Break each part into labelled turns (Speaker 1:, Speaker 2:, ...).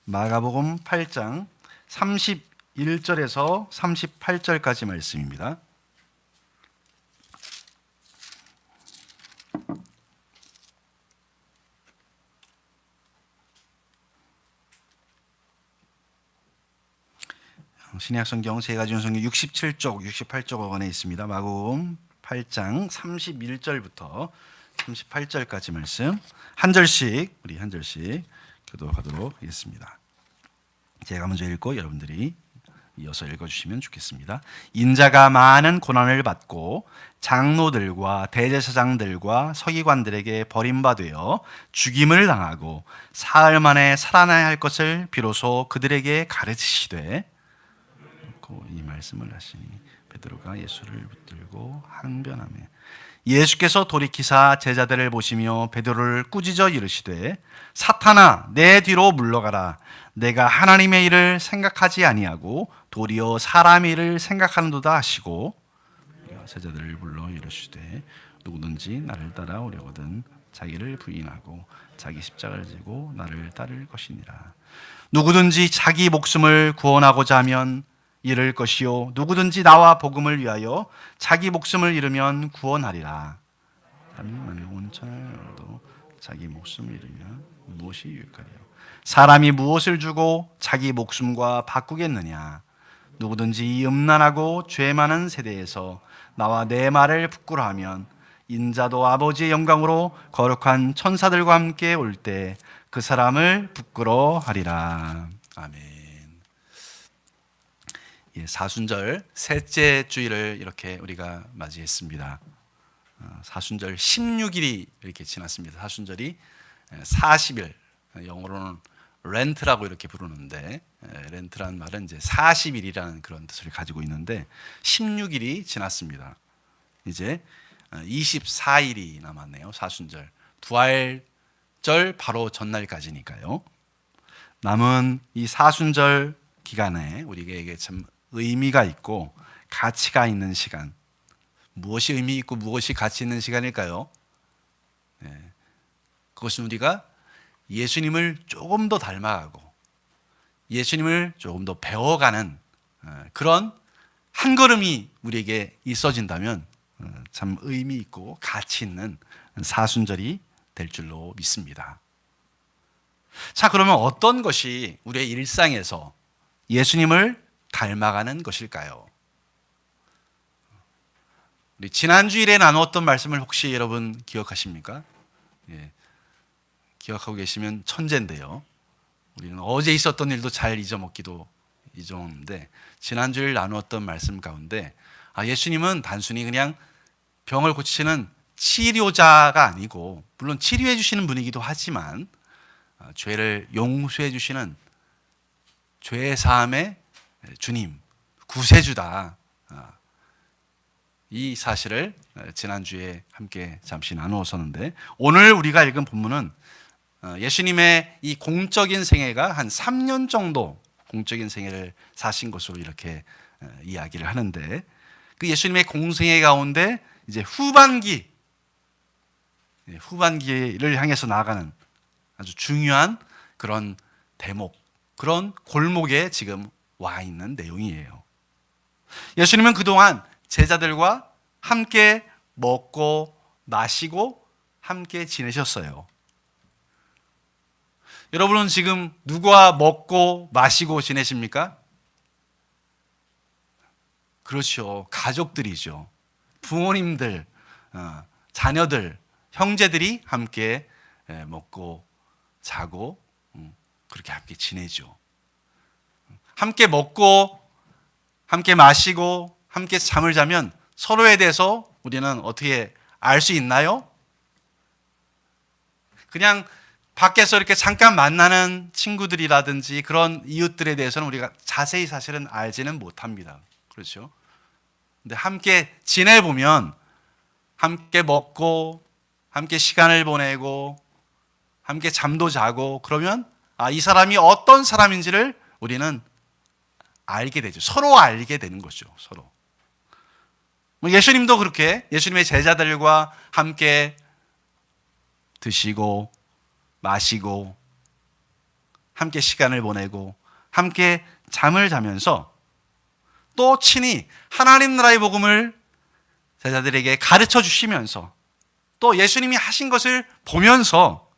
Speaker 1: 마가복음 8장 31절에서 38절까지 말씀입니다. 신약성경 제가 준 성경 67쪽, 68쪽 어간에 있습니다. 마가복음 8장 31절부터 38절까지 말씀 한 절씩 교도하도록 하겠습니다. 제가 먼저 읽고 여러분들이 이어서 읽어주시면 좋겠습니다. 인자가 많은 고난을 받고 장로들과 대제사장들과 서기관들에게 버림받아 죽임을 당하고 사흘 만에 살아나야 할 것을 비로소 그들에게 가르치시되, 이 말씀을 하시니 베드로가 예수를 붙들고 항변하며 예수께서 돌이키사 제자들을 보시며 베드로를 꾸짖어 이르시되 사탄아 내 뒤로 물러가라. 내가 하나님의 일을 생각하지 아니하고 도리어 사람의 일을 생각하는도다 하시고, 제자들을 불러 이르시되 누구든지 나를 따라오려거든 자기를 부인하고 자기 십자가를 지고 나를 따를 것이니라. 누구든지 자기 목숨을 구원하고자 하면 잃을 것이요 누구든지 나와 복음을 위하여 자기 목숨을 잃으면 구원하리라. 사람이 온천을 얻어도 자기 목숨을 잃으면 무엇이 유익하리요? 사람이 무엇을 주고 자기 목숨과 바꾸겠느냐? 누구든지 이 음란하고 죄 많은 세대에서 나와 내 말을 부끄러워하면 인자도 아버지의 영광으로 거룩한 천사들과 함께 올 때 그 사람을 부끄러워하리라. 아멘. 사순절 셋째 주일을 이렇게 우리가 맞이했습니다. 사순절 16일이 이렇게 지났습니다. 사순절이 40일, 영어로는 렌트라고 이렇게 부르는데, 렌트라는 말은 이제 40일이라는 그런 뜻을 가지고 있는데 16일이 지났습니다. 이제 24일이 남았네요. 사순절 부활절 바로 전날까지니까요. 남은 이 사순절 기간에 우리에게 참 의미가 있고 가치가 있는 시간. 무엇이 의미 있고 무엇이 가치 있는 시간일까요? 그것은 우리가 예수님을 조금 더 닮아가고 예수님을 조금 더 배워가는 그런 한 걸음이 우리에게 있어진다면 참 의미 있고 가치 있는 사순절이 될 줄로 믿습니다. 자, 그러면 어떤 것이 우리의 일상에서 예수님을 닮아가는 것일까요? 우리 지난 주일에 나누었던 말씀을 혹시 여러분 기억하십니까? 기억하고 계시면 천재인데요. 우리는 어제 있었던 일도 잘 잊어먹는데 지난 주일 나누었던 말씀 가운데 예수님은 단순히 그냥 병을 고치시는 치료자가 아니고, 물론 치료해 주시는 분이기도 하지만 죄를 용서해 주시는 죄 사함의 주님, 구세주다. 이 사실을 지난주에 함께 잠시 나누었었는데, 오늘 우리가 읽은 본문은 예수님의 이 공적인 생애가 한 3년 정도 공적인 생애를 사신 것으로 이렇게 이야기를 하는데, 그 예수님의 공생애 가운데 이제 후반기를 향해서 나아가는 아주 중요한 그런 대목, 그런 골목에 지금 와 있는 내용이에요. 예수님은 그동안 제자들과 함께 먹고 마시고 함께 지내셨어요. 여러분은 지금 누구와 먹고 마시고 지내십니까? 그렇죠. 가족들이죠. 부모님들, 자녀들, 형제들이 함께 먹고 자고 그렇게 함께 지내죠. 함께 먹고 함께 마시고 함께 잠을 자면 서로에 대해서 우리는 어떻게 알 수 있나요? 그냥 밖에서 이렇게 잠깐 만나는 친구들이라든지 그런 이웃들에 대해서는 우리가 자세히 사실은 알지는 못합니다. 그렇죠? 근데 함께 지내보면 함께 먹고 함께 시간을 보내고 함께 잠도 자고 그러면 이 사람이 어떤 사람인지를 우리는 알게 되죠. 서로 알게 되는 거죠. 서로. 예수님도 그렇게 예수님의 제자들과 함께 드시고 마시고 함께 시간을 보내고 함께 잠을 자면서 또 친히 하나님 나라의 복음을 제자들에게 가르쳐 주시면서 또 예수님이 하신 것을 보면서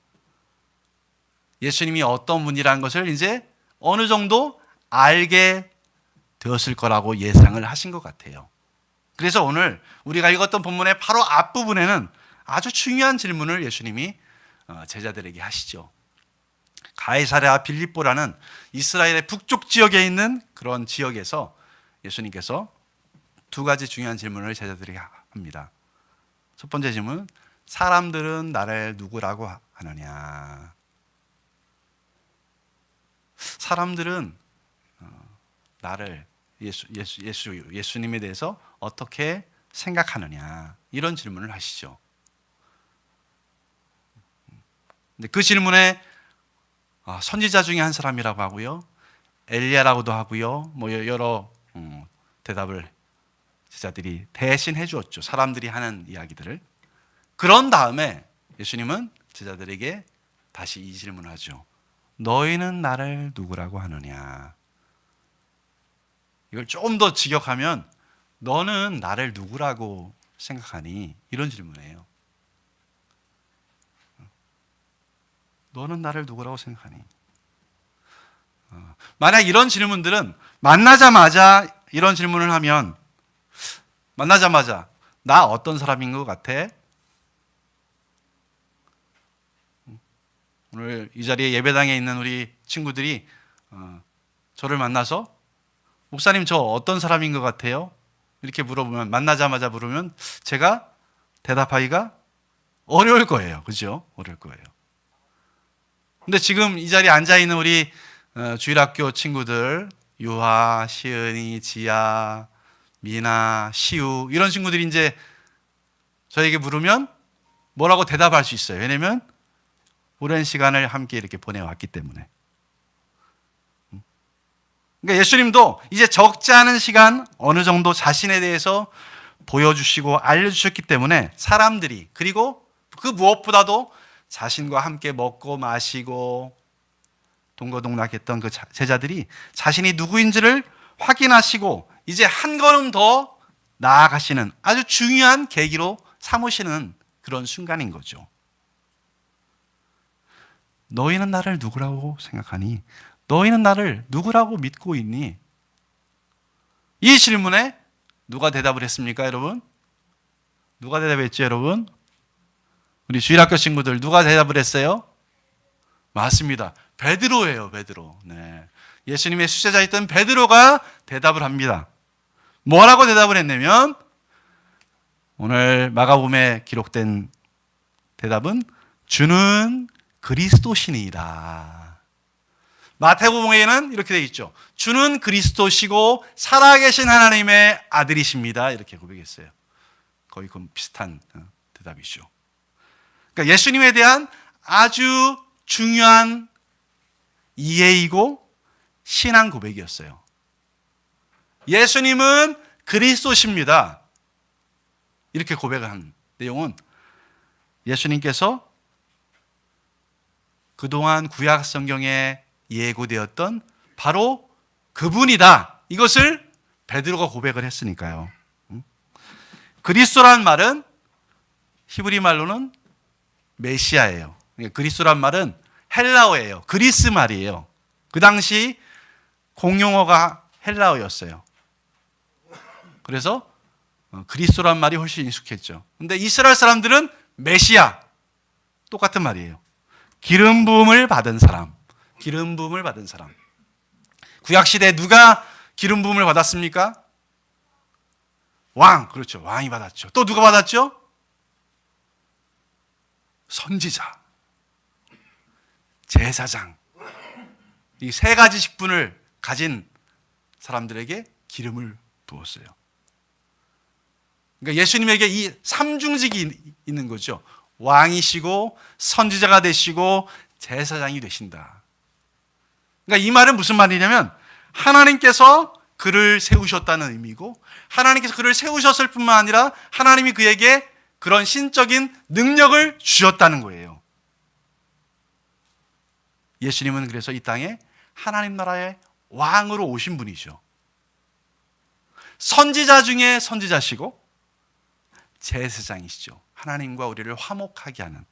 Speaker 1: 예수님이 어떤 분이라는 것을 이제 어느 정도 알게 되었을 거라고 예상을 하신 것 같아요. 그래서 오늘 우리가 읽었던 본문의 바로 앞부분에는 아주 중요한 질문을 예수님이 제자들에게 하시죠. 가이사랴 빌립보라는 이스라엘의 북쪽 지역에 있는 그런 지역에서 예수님께서 두 가지 중요한 질문을 제자들에게 합니다. 첫 번째 질문, 사람들은 나를 누구라고 하느냐? 사람들은 나를 예수님에 대해서 어떻게 생각하느냐? 이런 질문을 하시죠. 근데 그 질문에 선지자 중에 한 사람이라고 하고요, 엘리야라고도 하고요, 뭐 여러 대답을 제자들이 대신 해주었죠. 사람들이 하는 이야기들을. 그런 다음에 예수님은 제자들에게 다시 이 질문을 하죠. 너희는 나를 누구라고 하느냐? 이걸 조금 더 직역하면 너는 나를 누구라고 생각하니? 이런 질문이에요. 너는 나를 누구라고 생각하니? 만약 이런 질문들은 만나자마자 이런 질문을 하면 만나자마자 나 어떤 사람인 것 같아? 오늘 이 자리에 예배당에 있는 우리 친구들이 저를 만나서 목사님 저 어떤 사람인 것 같아요? 이렇게 물어보면 만나자마자 물으면 제가 대답하기가 어려울 거예요. 그죠? 어려울 거예요. 근데 지금 이 자리에 앉아있는 우리 주일학교 친구들 유하, 시은이, 지아, 미나, 시우 이런 친구들이 이제 저에게 물으면 뭐라고 대답할 수 있어요. 왜냐면 오랜 시간을 함께 이렇게 보내왔기 때문에. 그러니까 예수님도 이제 적지 않은 시간 어느 정도 자신에 대해서 보여주시고 알려주셨기 때문에 사람들이, 그리고 그 무엇보다도 자신과 함께 먹고 마시고 동거동락했던 그 제자들이 자신이 누구인지를 확인하시고 이제 한 걸음 더 나아가시는 아주 중요한 계기로 삼으시는 그런 순간인 거죠. 너희는 나를 누구라고 생각하니? 너희는 나를 누구라고 믿고 있니? 이 질문에 누가 대답을 했습니까, 여러분? 누가 대답했죠, 여러분? 우리 주일학교 친구들 누가 대답을 했어요? 맞습니다. 베드로예요, 베드로. 네. 예수님의 수제자였던 베드로가 대답을 합니다. 뭐라고 대답을 했냐면 오늘 마가복음에 기록된 대답은 주는 그리스도시니이다. 마태복음에는 이렇게 되어 있죠. 주는 그리스도시고 살아계신 하나님의 아들이십니다. 이렇게 고백했어요. 거의 그 비슷한 대답이죠. 그러니까 예수님에 대한 아주 중요한 이해이고 신앙 고백이었어요. 예수님은 그리스도십니다. 이렇게 고백을 한 내용은 예수님께서 그동안 구약 성경에 예고되었던 바로 그분이다. 이것을 베드로가 고백을 했으니까요. 그리스도라는 말은 히브리 말로는 메시아예요. 그리스도란 말은 헬라어예요. 그리스 말이에요. 그 당시 공용어가 헬라어였어요. 그래서 그리스도란 말이 훨씬 익숙했죠. 근데 이스라엘 사람들은 메시아, 똑같은 말이에요. 기름 부음을 받은 사람, 기름 부음을 받은 사람. 구약시대에 누가 기름 부음을 받았습니까? 왕, 그렇죠. 왕이 받았죠. 또 누가 받았죠? 선지자, 제사장. 이 세 가지 직분을 가진 사람들에게 기름을 부었어요. 그러니까 예수님에게 이 삼중직이 있는 거죠. 왕이시고 선지자가 되시고 제사장이 되신다. 그러니까 이 말은 무슨 말이냐면 하나님께서 그를 세우셨다는 의미고 하나님께서 그를 세우셨을 뿐만 아니라 하나님이 그에게 그런 신적인 능력을 주셨다는 거예요. 예수님은 그래서 이 땅에 하나님 나라의 왕으로 오신 분이죠. 선지자 중에 선지자시고 제사장이시죠. 하나님과 우리를 화목하게 하는.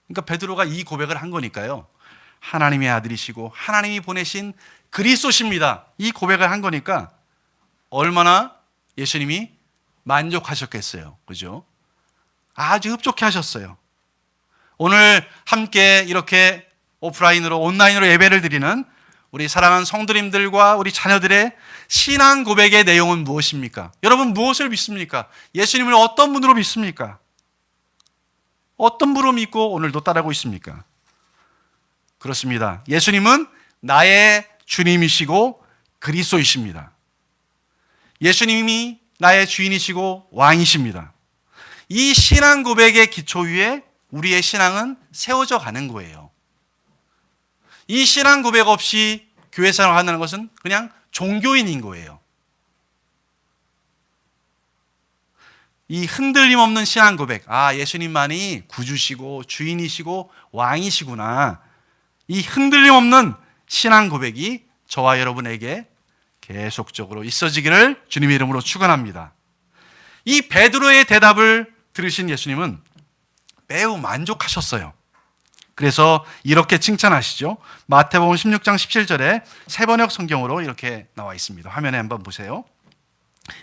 Speaker 1: 그러니까 베드로가 이 고백을 한 거니까요. 하나님의 아들이시고 하나님이 보내신 그리스도십니다. 이 고백을 한 거니까 얼마나 예수님이 만족하셨겠어요. 그죠? 아주 흡족해 하셨어요. 오늘 함께 이렇게 오프라인으로 온라인으로 예배를 드리는 우리 사랑하는 성도님들과 우리 자녀들의 신앙 고백의 내용은 무엇입니까? 여러분 무엇을 믿습니까? 예수님을 어떤 분으로 믿습니까? 어떤 분으로 믿고 오늘도 따르고 있습니까? 그렇습니다. 예수님은 나의 주님이시고 그리스도이십니다. 예수님이 나의 주인이시고 왕이십니다. 이 신앙 고백의 기초 위에 우리의 신앙은 세워져 가는 거예요. 이 신앙 고백 없이 교회 생활하는 것은 그냥 종교인인 거예요. 이 흔들림 없는 신앙 고백, 예수님만이 구주시고 주인이시고 왕이시구나. 이 흔들림 없는 신앙 고백이 저와 여러분에게 계속적으로 있어지기를 주님의 이름으로 축원합니다. 이 베드로의 대답을 들으신 예수님은 매우 만족하셨어요. 그래서 이렇게 칭찬하시죠. 마태복음 16장 17절에 세번역 성경으로 이렇게 나와 있습니다. 화면에 한번 보세요.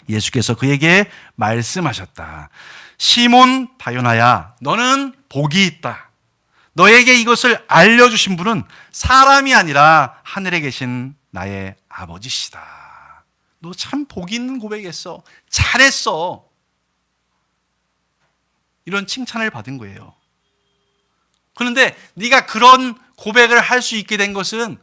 Speaker 1: 예수께서 그에게 말씀하셨다. 시몬 바요나야, 너는 복이 있다. 너에게 이것을 알려주신 분은 사람이 아니라 하늘에 계신 나의 아버지시다. 너 참 복이 있는 고백했어. 잘했어. 이런 칭찬을 받은 거예요. 그런데 네가 그런 고백을 할 수 있게 된 것은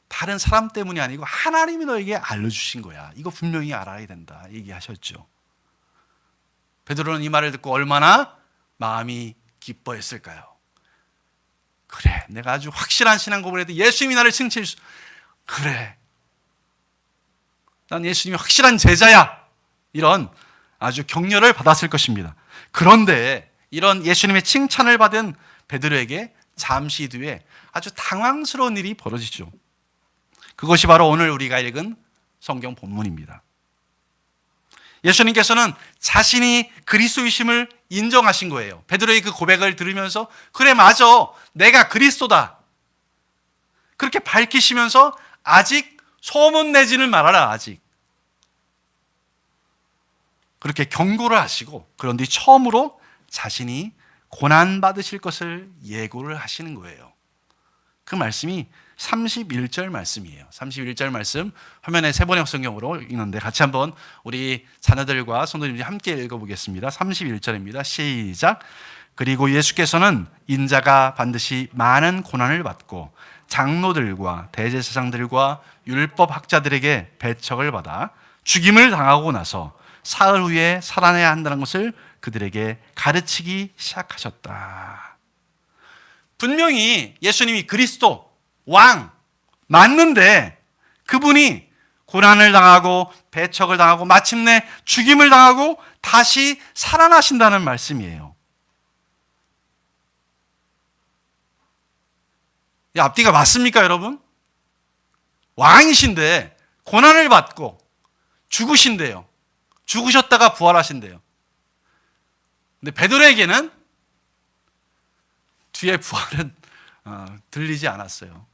Speaker 1: 다른 사람 때문이 아니고 하나님이 너에게 알려주신 거야. 이거 분명히 알아야 된다 얘기하셨죠. 베드로는 이 말을 듣고 얼마나 마음이 기뻐했을까요? 그래, 내가 아주 확실한 신앙 고백을 해도 예수님이 나를 칭찬해 주. 그래, 난 예수님이 확실한 제자야. 이런 아주 격려를 받았을 것입니다. 그런데 이런 예수님의 칭찬을 받은 베드로에게 잠시 뒤에 아주 당황스러운 일이 벌어지죠. 그것이 바로 오늘 우리가 읽은 성경 본문입니다. 예수님께서는 자신이 그리스도이심을 인정하신 거예요. 베드로의 그 고백을 들으면서 그래, 맞아, 내가 그리스도다. 그렇게 밝히시면서 아직 소문내지는 말아라. 아직 그렇게 경고를 하시고, 그런 뒤 처음으로 자신이 고난받으실 것을 예고를 하시는 거예요. 그 말씀이 31절 말씀이에요. 31절 말씀 화면에 세번역 성경으로 읽는데 같이 한번 우리 자녀들과 성도님들이 함께 읽어보겠습니다. 31절입니다. 시작. 그리고 예수께서는 인자가 반드시 많은 고난을 받고 장로들과 대제사장들과 율법학자들에게 배척을 받아 죽임을 당하고 나서 사흘 후에 살아나야 한다는 것을 그들에게 가르치기 시작하셨다. 분명히 예수님이 그리스도, 왕 맞는데 그분이 고난을 당하고 배척을 당하고 마침내 죽임을 당하고 다시 살아나신다는 말씀이에요. 이 앞뒤가 맞습니까, 여러분? 왕이신데 고난을 받고 죽으신대요. 죽으셨다가 부활하신대요. 근데 베드로에게는 뒤에 부활은 들리지 않았어요.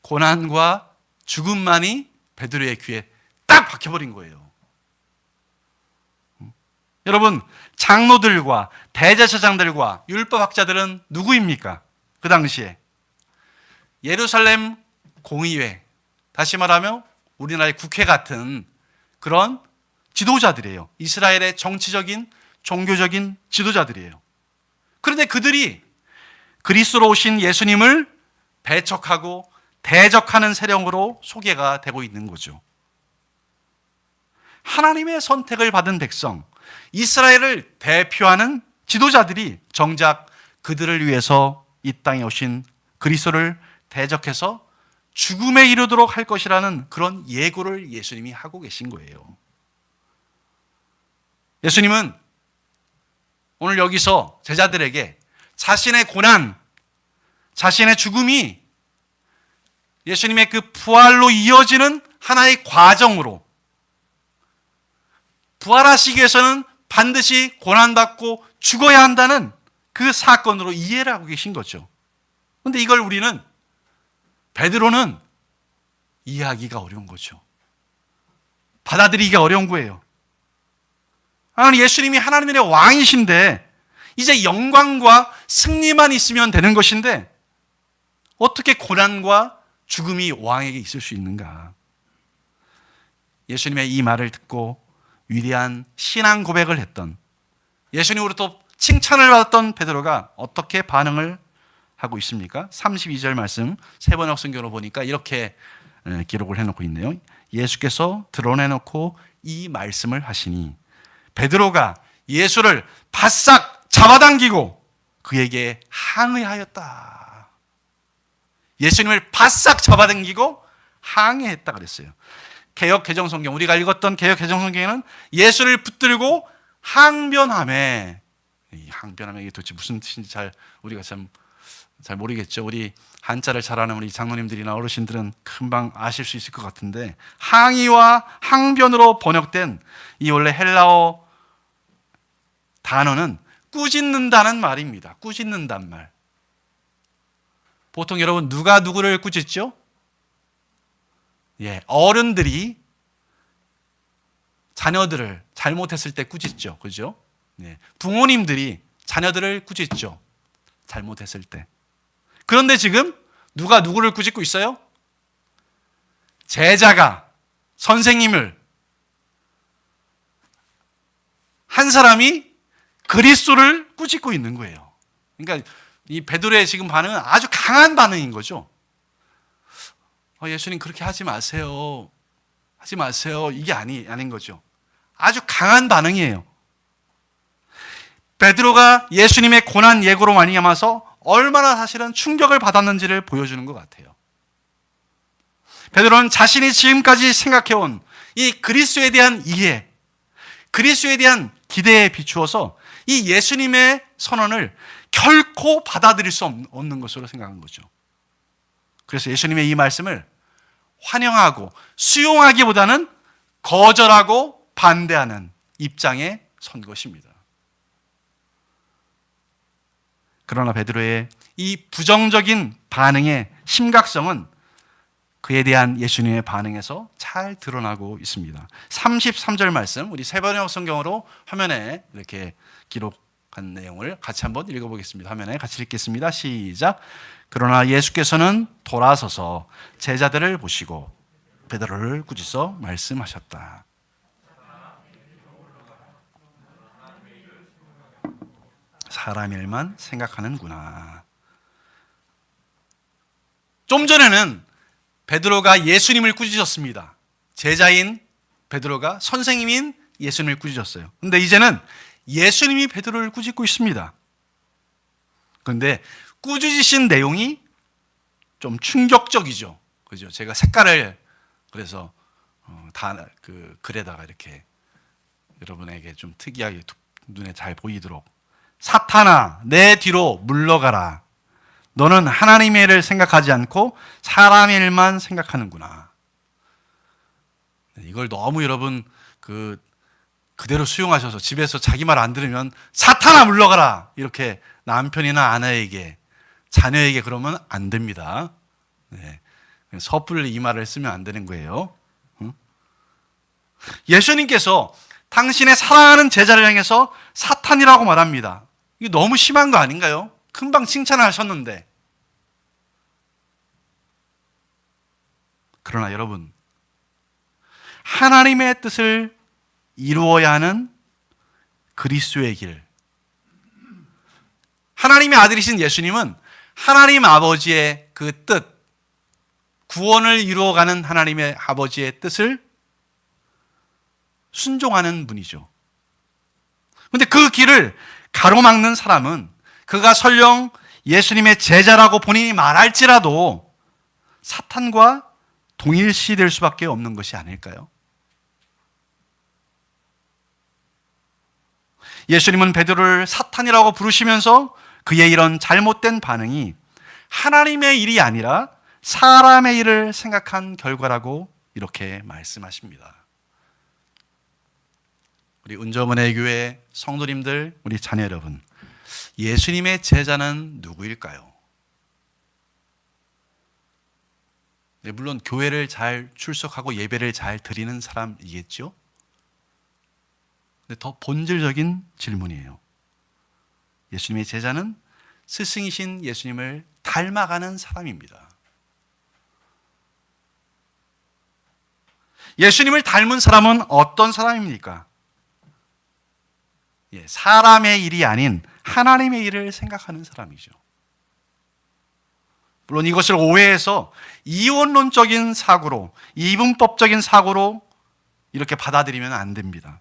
Speaker 1: 고난과 죽음만이 베드로의 귀에 딱 박혀버린 거예요. 여러분, 장로들과 대제사장들과 율법학자들은 누구입니까? 그 당시에 예루살렘 공의회, 다시 말하면 우리나라의 국회 같은 그런 지도자들이에요. 이스라엘의 정치적인, 종교적인 지도자들이에요. 그런데 그들이 그리스도로 오신 예수님을 배척하고 대적하는 세력으로 소개가 되고 있는 거죠. 하나님의 선택을 받은 백성, 이스라엘을 대표하는 지도자들이 정작 그들을 위해서 이 땅에 오신 그리스도를 대적해서 죽음에 이르도록 할 것이라는 그런 예고를 예수님이 하고 계신 거예요. 예수님은 오늘 여기서 제자들에게 자신의 고난, 자신의 죽음이 예수님의 그 부활로 이어지는 하나의 과정으로, 부활하시기 위해서는 반드시 고난받고 죽어야 한다는 그 사건으로 이해를 하고 계신 거죠. 그런데 이걸 우리는, 베드로는 이해하기가 어려운 거죠. 받아들이기가 어려운 거예요. 예수님이 하나님의 왕이신데 이제 영광과 승리만 있으면 되는 것인데 어떻게 고난과 죽음이 왕에게 있을 수 있는가? 예수님의 이 말을 듣고 위대한 신앙 고백을 했던, 예수님으로부터 칭찬을 받았던 베드로가 어떻게 반응을 하고 있습니까? 32절 말씀 세번역 성경으로 보니까 이렇게 기록을 해놓고 있네요. 예수께서 드러내놓고 이 말씀을 하시니 베드로가 예수를 바싹 잡아당기고 그에게 항의하였다. 예수님을 바싹 잡아당기고 항의했다 그랬어요. 개역 개정 성경, 우리가 읽었던 개역 개정 성경에는 예수를 붙들고 항변하매, 이 항변하매 이게 도대체 무슨 뜻인지 우리가 잘 모르겠죠. 우리 한자를 잘 아는 우리 장로님들이나 어르신들은 금방 아실 수 있을 것 같은데, 항의와 항변으로 번역된 이 원래 헬라어 단어는 꾸짖는다는 말입니다. 꾸짖는단 말. 보통 여러분 누가 누구를 꾸짖죠? 어른들이 자녀들을 잘못했을 때 꾸짖죠. 그죠? 부모님들이 자녀들을 꾸짖죠. 잘못했을 때. 그런데 지금 누가 누구를 꾸짖고 있어요? 제자가 선생님을, 한 사람이 그리스도를 꾸짖고 있는 거예요. 그러니까 이 베드로의 지금 반응은 아주 강한 반응인 거죠. 예수님 그렇게 하지 마세요. 하지 마세요. 이게 아닌 거죠. 아주 강한 반응이에요. 베드로가 예수님의 고난 예고로 말미암아서 얼마나 사실은 충격을 받았는지를 보여주는 것 같아요. 베드로는 자신이 지금까지 생각해온 이 그리스도에 대한 이해, 그리스도에 대한 기대에 비추어서 이 예수님의 선언을 결코 받아들일 수 없는 것으로 생각한 거죠. 그래서 예수님의 이 말씀을 환영하고 수용하기보다는 거절하고 반대하는 입장에 선 것입니다. 그러나 베드로의 이 부정적인 반응의 심각성은 그에 대한 예수님의 반응에서 잘 드러나고 있습니다. 33절 말씀, 우리 세번역 성경으로 화면에 이렇게 기록한 내용을 같이 한번 읽어보겠습니다. 화면에 같이 읽겠습니다. 시작. 그러나 예수께서는 돌아서서 제자들을 보시고 베드로를 꾸짖어 말씀하셨다. 사람 일만 생각하는구나. 좀 전에는 베드로가 예수님을 꾸짖었습니다. 제자인 베드로가 선생님인 예수님을 꾸짖었어요. 근데 이제는 예수님이 베드로를 꾸짖고 있습니다. 그런데 꾸짖으신 내용이 좀 충격적이죠. 그죠? 제가 색깔을 그래서 글에다가 이렇게 여러분에게 좀 특이하게 눈에 잘 보이도록, 사탄아 내 뒤로 물러가라. 너는 하나님의 일을 생각하지 않고 사람의 일만 생각하는구나. 이걸 너무 여러분 그대로 수용하셔서 집에서 자기 말 안 들으면 사탄아 물러가라 이렇게 남편이나 아내에게, 자녀에게 그러면 안 됩니다. 섣불리 이 말을 쓰면 안 되는 거예요. 예수님께서 당신의 사랑하는 제자를 향해서 사탄이라고 말합니다. 이게 너무 심한 거 아닌가요? 금방 칭찬을 하셨는데. 그러나 여러분, 하나님의 뜻을 이루어야 하는 그리스도의 길, 하나님의 아들이신 예수님은 하나님 아버지의 그 뜻, 구원을 이루어가는 하나님의 아버지의 뜻을 순종하는 분이죠. 그런데 그 길을 가로막는 사람은 그가 설령 예수님의 제자라고 본인이 말할지라도 사탄과 동일시될 수밖에 없는 것이 아닐까요? 예수님은 베드로를 사탄이라고 부르시면서 그의 이런 잘못된 반응이 하나님의 일이 아니라 사람의 일을 생각한 결과라고 이렇게 말씀하십니다. 우리 은정은혜 교회 성도님들, 우리 자녀 여러분, 예수님의 제자는 누구일까요? 네, 물론 교회를 잘 출석하고 예배를 잘 드리는 사람이겠죠. 근데 더 본질적인 질문이에요. 예수님의 제자는 스승이신 예수님을 닮아가는 사람입니다. 예수님을 닮은 사람은 어떤 사람입니까? 사람의 일이 아닌 하나님의 일을 생각하는 사람이죠. 물론 이것을 오해해서 이원론적인 사고로, 이분법적인 사고로 이렇게 받아들이면 안 됩니다.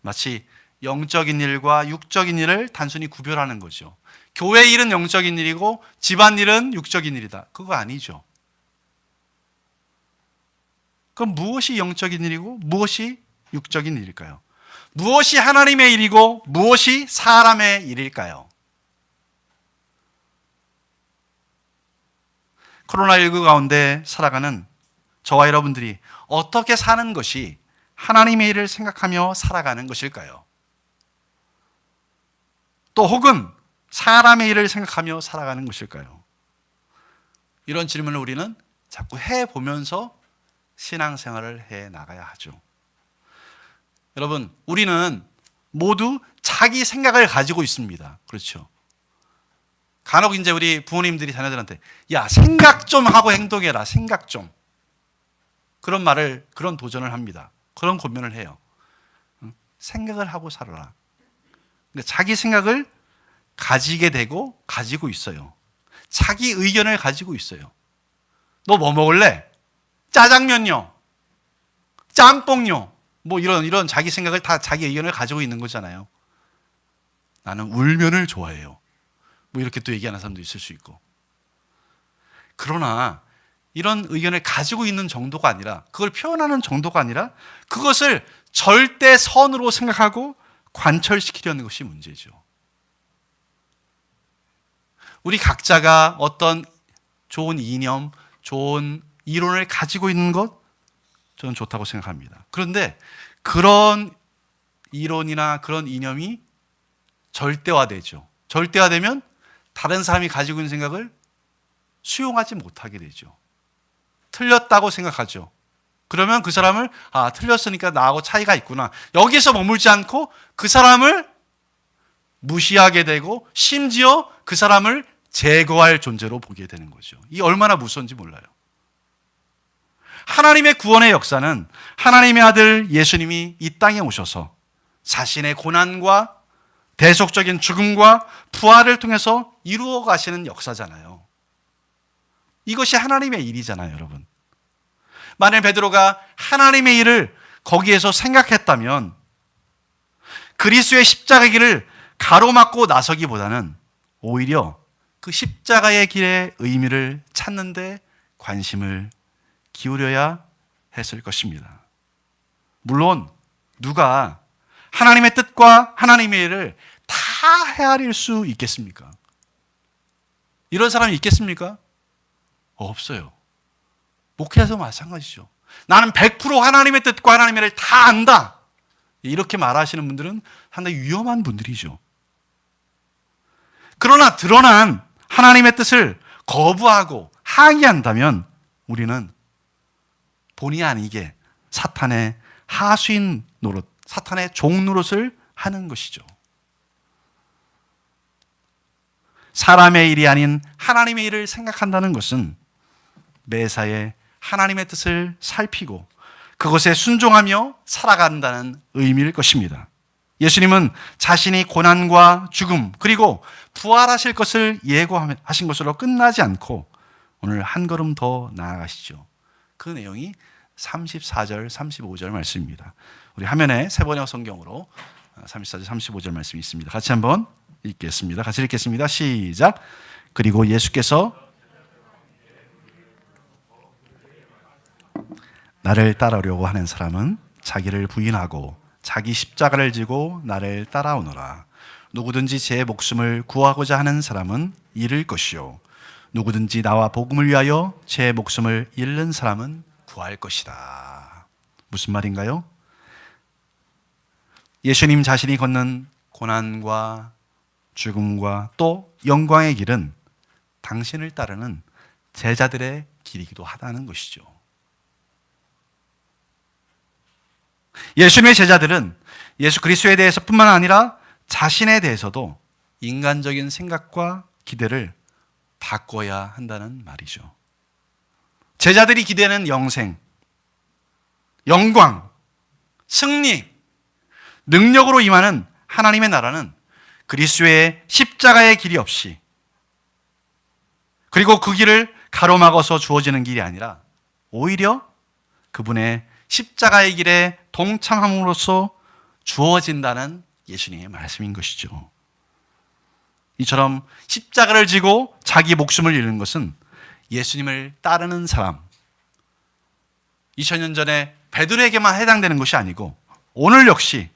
Speaker 1: 마치 영적인 일과 육적인 일을 단순히 구별하는 거죠. 교회 일은 영적인 일이고 집안 일은 육적인 일이다. 그거 아니죠. 그럼 무엇이 영적인 일이고 무엇이 육적인 일일까요? 무엇이 하나님의 일이고 무엇이 사람의 일일까요? 코로나19 가운데 살아가는 저와 여러분들이 어떻게 사는 것이 하나님의 일을 생각하며 살아가는 것일까요? 또 혹은 사람의 일을 생각하며 살아가는 것일까요? 이런 질문을 우리는 자꾸 해보면서 신앙생활을 해 나가야 하죠. 여러분, 우리는 모두 자기 생각을 가지고 있습니다. 그렇죠? 간혹 이제 우리 부모님들이 자녀들한테 야, 생각 좀 하고 행동해라. 생각 좀. 그런 말을, 그런 도전을 합니다. 그런 고민을 해요. 생각을 하고 살아라. 그러니까 자기 생각을 가지게 되고 가지고 있어요. 자기 의견을 가지고 있어요. 너 뭐 먹을래? 짜장면요. 짬뽕요. 뭐 이런 자기 생각을 다 자기 의견을 가지고 있는 거잖아요. 나는 울면을 좋아해요. 뭐 이렇게 또 얘기하는 사람도 있을 수 있고. 그러나 이런 의견을 가지고 있는 정도가 아니라, 그걸 표현하는 정도가 아니라 그것을 절대 선으로 생각하고 관철시키려는 것이 문제죠. 우리 각자가 어떤 좋은 이념, 좋은 이론을 가지고 있는 것, 저는 좋다고 생각합니다. 그런데 그런 이론이나 그런 이념이 절대화되죠. 절대화되면 다른 사람이 가지고 있는 생각을 수용하지 못하게 되죠. 틀렸다고 생각하죠. 그러면 그 사람을 틀렸으니까 나하고 차이가 있구나. 여기서 머물지 않고 그 사람을 무시하게 되고 심지어 그 사람을 제거할 존재로 보게 되는 거죠. 이 얼마나 무서운지 몰라요. 하나님의 구원의 역사는 하나님의 아들 예수님이 이 땅에 오셔서 자신의 고난과 대속적인 죽음과 부활을 통해서 이루어 가시는 역사잖아요. 이것이 하나님의 일이잖아요, 여러분. 만일 베드로가 하나님의 일을 거기에서 생각했다면 그리스도의 십자가의 길을 가로막고 나서기보다는 오히려 그 십자가의 길의 의미를 찾는 데 관심을 기울여야 했을 것입니다. 물론 누가 하나님의 뜻과 하나님의 일을 다 헤아릴 수 있겠습니까? 이런 사람이 있겠습니까? 없어요. 목회자도 마찬가지죠. 나는 100% 하나님의 뜻과 하나님의 일을 다 안다. 이렇게 말하시는 분들은 상당히 위험한 분들이죠. 그러나 드러난 하나님의 뜻을 거부하고 항의한다면 우리는 본의 아니게 사탄의 하수인 노릇, 사탄의 종 노릇을 하는 것이죠. 사람의 일이 아닌 하나님의 일을 생각한다는 것은 매사에 하나님의 뜻을 살피고 그것에 순종하며 살아간다는 의미일 것입니다. 예수님은 자신이 고난과 죽음 그리고 부활하실 것을 예고하신 것으로 끝나지 않고 오늘 한 걸음 더 나아가시죠. 그 내용이 34절, 35절 말씀입니다. 우리 화면에 세 번역 성경으로 34절, 35절 말씀이 있습니다. 같이 한번 읽겠습니다. 같이 읽겠습니다. 시작. 그리고 예수께서 나를 따르려고 하는 사람은 자기를 부인하고 자기 십자가를 지고 나를 따라오너라. 누구든지 제 목숨을 구하고자 하는 사람은 잃을 것이요 누구든지 나와 복음을 위하여 제 목숨을 잃는 사람은 구할 것이다. 무슨 말인가요? 예수님 자신이 걷는 고난과 죽음과 또 영광의 길은 당신을 따르는 제자들의 길이기도 하다는 것이죠. 예수님의 제자들은 예수 그리스도에 대해서뿐만 아니라 자신에 대해서도 인간적인 생각과 기대를 바꿔야 한다는 말이죠. 제자들이 기대하는 영생, 영광, 승리, 능력으로 임하는 하나님의 나라는 그리스도의 십자가의 길이 없이 그리고 그 길을 가로막아서 주어지는 길이 아니라 오히려 그분의 십자가의 길에 동참함으로써 주어진다는 예수님의 말씀인 것이죠. 이처럼 십자가를 지고 자기 목숨을 잃는 것은 예수님을 따르는 사람, 2000년 전에 베드로에게만 해당되는 것이 아니고 오늘 역시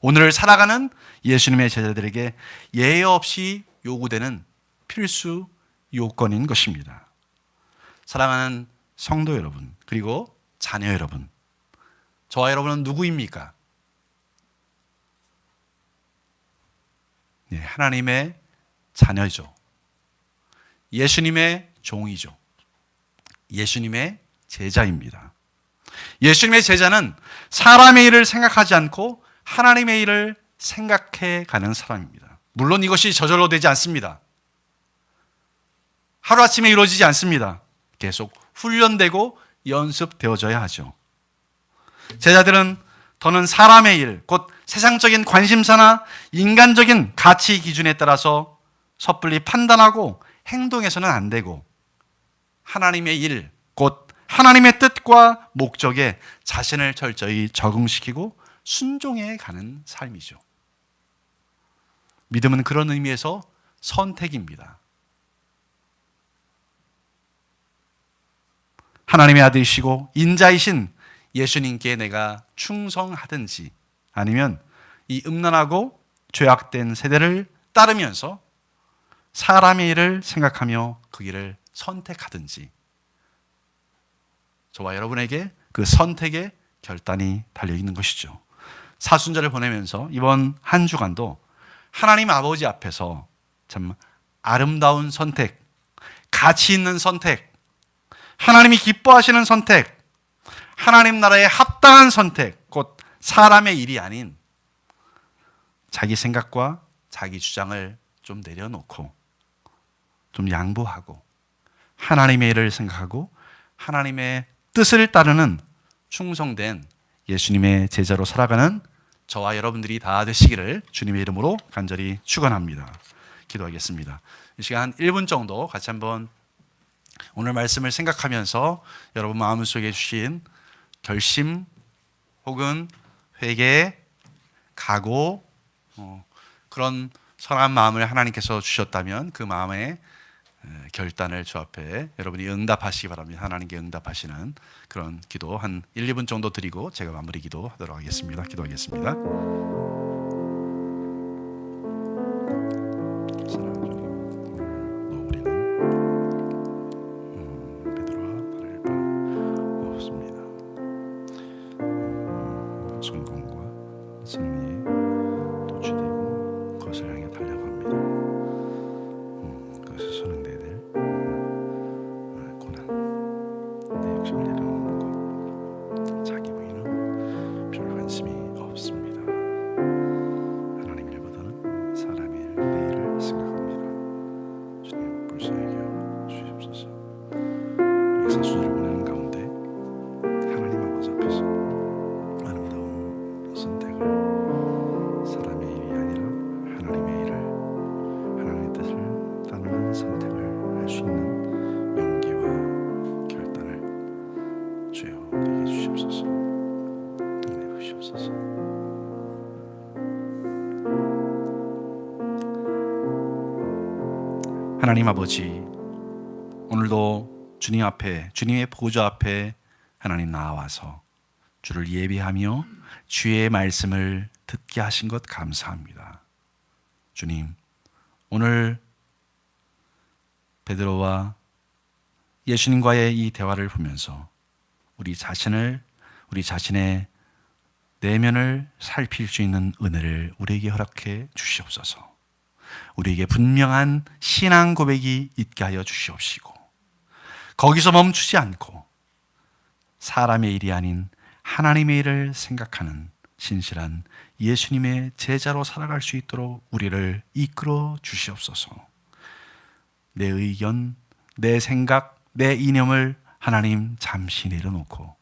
Speaker 1: 오늘을 살아가는 예수님의 제자들에게 예외 없이 요구되는 필수 요건인 것입니다. 사랑하는 성도 여러분, 그리고 자녀 여러분, 저와 여러분은 누구입니까? 네, 하나님의 자녀죠. 예수님의 종이죠. 예수님의 제자입니다. 예수님의 제자는 사람의 일을 생각하지 않고 하나님의 일을 생각해 가는 사람입니다. 물론 이것이 저절로 되지 않습니다. 하루아침에 이루어지지 않습니다. 계속 훈련되고 연습되어져야 하죠. 제자들은 더는 사람의 일, 곧 세상적인 관심사나 인간적인 가치 기준에 따라서 섣불리 판단하고 행동해서는 안 되고 하나님의 일, 곧 하나님의 뜻과 목적에 자신을 철저히 적응시키고 순종해 가는 삶이죠. 믿음은 그런 의미에서 선택입니다. 하나님의 아들이시고 인자이신 예수님께 내가 충성하든지 아니면 이 음란하고 죄악된 세대를 따르면서 사람의 일을 생각하며 그 길을 선택하든지 저와 여러분에게 그 선택의 결단이 달려있는 것이죠. 사순절을 보내면서 이번 한 주간도 하나님 아버지 앞에서 참 아름다운 선택, 가치 있는 선택, 하나님이 기뻐하시는 선택, 하나님 나라에 합당한 선택, 곧 사람의 일이 아닌 자기 생각과 자기 주장을 좀 내려놓고 좀 양보하고 하나님의 일을 생각하고 하나님의 뜻을 따르는 충성된 예수님의 제자로 살아가는 저와 여러분들이 다 되시기를 주님의 이름으로 간절히 축원합니다. 기도하겠습니다. 이 시간 1분 정도 같이 한번 오늘 말씀을 생각하면서 여러분 마음속에 주신 결심 혹은 회개, 각오 그런 선한 마음을 하나님께서 주셨다면 그 마음의 결단을 주 앞에 여러분이 응답하시기 바랍니다. 하나님께 응답하시는 그런 기도 한 1, 2분 정도 드리고 제가 마무리 기도하도록 하겠습니다. 기도하겠습니다. 승리에 도취되고 그것을 향해 달려갑니다. 그것을 선행돼야 될 고난, 내 욕심 내려놓는 것, 자기 부인은 별 관심이 없습니다. 하나님 일보다는 사람의 일, 내 일을 생각합니다. 주님 불쌍하게 주시옵소서. 이 사순절을 보내는 가운데 하나님 아버지 앞에서 아름다운 선택을 사람의 일이 아니라 하나님의 일을 하나님의 뜻을 따르는 선택을 할 수 있는 용기와 결단을 주여 내게 주시옵소서. 은혜 주시옵소서. 하나님 아버지, 오늘도 주님 앞에 주님의 보좌 앞에 하나님 나와서 주를 예배하며 주의 말씀을 듣게 하신 것 감사합니다. 주님, 오늘 베드로와 예수님과의 이 대화를 보면서 우리 자신의 내면을 살필 수 있는 은혜를 우리에게 허락해 주시옵소서. 우리에게 분명한 신앙 고백이 있게 하여 주시옵시고, 거기서 멈추지 않고 사람의 일이 아닌 하나님의 일을 생각하는 신실한 예수님의 제자로 살아갈 수 있도록 우리를 이끌어 주시옵소서. 내 의견, 내 생각, 내 이념을 하나님 잠시 내려놓고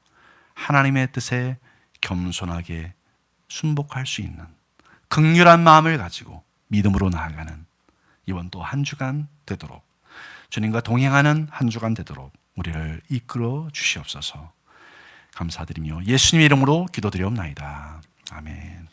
Speaker 1: 하나님의 뜻에 겸손하게 순복할 수 있는 긍휼한 마음을 가지고 믿음으로 나아가는 이번 또 한 주간 되도록, 주님과 동행하는 한 주간 되도록 우리를 이끌어 주시옵소서. 감사드리며 예수님의 이름으로 기도드리옵나이다. 아멘.